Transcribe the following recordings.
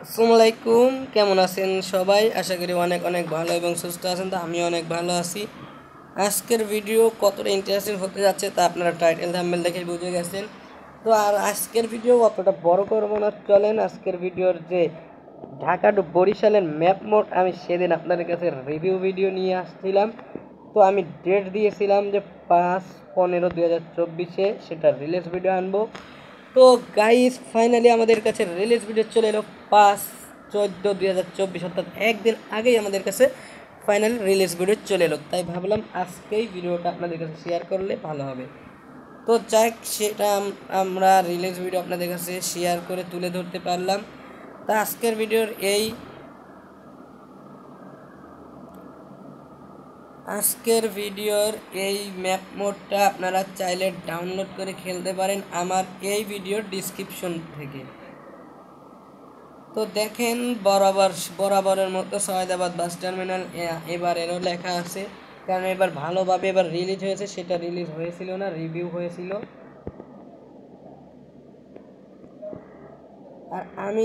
আসসালামু আলাইকুম, কেমন আছেন সবাই? আশা করি অনেক অনেক ভালো এবং সুস্থ আছেন। তো আমি অনেক ভালো আছি। আজকের ভিডিও কতটা ইন্টারেস্টিং হতে যাচ্ছে তা আপনারা টাইটেল থাম্বনেল দেখে বুঝে গেছেন। তো আর আজকের ভিডিও অতটা বড় করবো না, চলেন আজকের ভিডিওর যে ঢাকা টু বরিশালের ম্যাপ মোড আমি সেদিন আপনাদের কাছে রিভিউ ভিডিও নিয়ে আসছিলাম। তো আমি ডেট দিয়েছিলাম যে 5/15/2024 সেটা রিলিজ ভিডিও আনবো। তো গাইস ফাইনালি আমাদের কাছে রিলিজ ভিডিও চলে এলো 5/14/2024, অর্থাৎ একদিন আগেই আমাদের কাছে ফাইনালি রিলিজ ভিডিও চলে এলো। তাই ভাবলাম আজকেই ভিডিওটা আপনাদের কাছে শেয়ার করলে ভালো হবে। তো যাক, সেটা আমরা রিলিজ ভিডিও আপনাদের কাছে শেয়ার করে তুলে ধরতে পারলাম। তা আজকের ভিডিওর এই ম্যাপ মোডটা আপনারা চাইলে ডাউনলোড করে খেলতে পারেন আমার এই ভিডিওর ডিসক্রিপশন থেকে। তো দেখেন, বরাবরের মতো সয়দাবাদ বাস টার্মিনাল এবার এরও লেখা আছে, কারণ এবার ভালোভাবে এবার রিলিজ হয়েছে, সেটা রিলিজ হয়েছিল না, রিভিউ হয়েছিল। আর আমি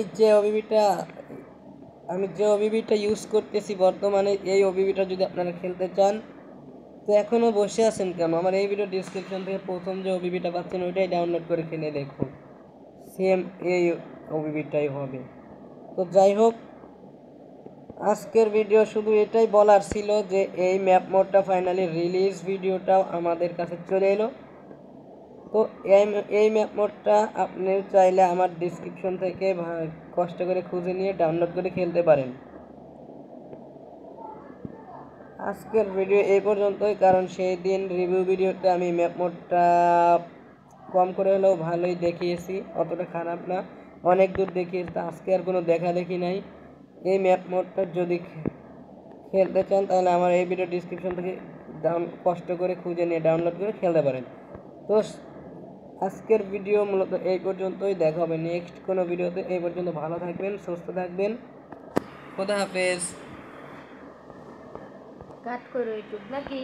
যে ওবিবিটা ইউজ করতেছি বর্তমানে, এই ওবিবিটা যদি আপনারা খেলতে চান তো এখনও বসে আছেন কেন? আমার এই ভিডিও ডিসক্রিপশন থেকে প্রথম যে ওবিবিটা পাচ্ছেন ওইটাই ডাউনলোড করে খেলে দেখুন, সেম এই ওবিবিটাই হবে। তো যাই হোক, আজকের ভিডিও শুধু এটাই বলার ছিল যে এই ম্যাপ মোডটা ফাইনালি রিলিজ ভিডিওটাও আমাদের কাছে চলে এলো। তো এই ম্যাপ মোডটা আপনি চাইলে আমার ডিসক্রিপশন থেকে কষ্ট করে খুঁজে নিয়ে ডাউনলোড করে খেলতে পারেন। আজকের ভিডিও এই পর্যন্তই, কারণ সেই দিন রিভিউ ভিডিওতে আমি ম্যাপ মোডটা কম করে হলেও ভালোই দেখিয়েছি, অতটা খারাপ না, অনেক দূর দেখিয়েছি। আজকে আর কোনো দেখাদেখি নাই। এই ম্যাপ মোডটা যদি খেলতে চান তাহলে আমার এই ভিডিও ডিসক্রিপশন থেকে কষ্ট করে খুঁজে নিয়ে ডাউনলোড করে খেলতে পারেন। তো আজকের ভিডিও মূলত এই পর্যন্তই, দেখা হবে নেক্সট কোনো ভিডিওতে। এই পর্যন্ত ভালো থাকবেন, সুস্থ থাকবেন, খোদা হাফেজ। কাট করো ইউটিউব নাকি?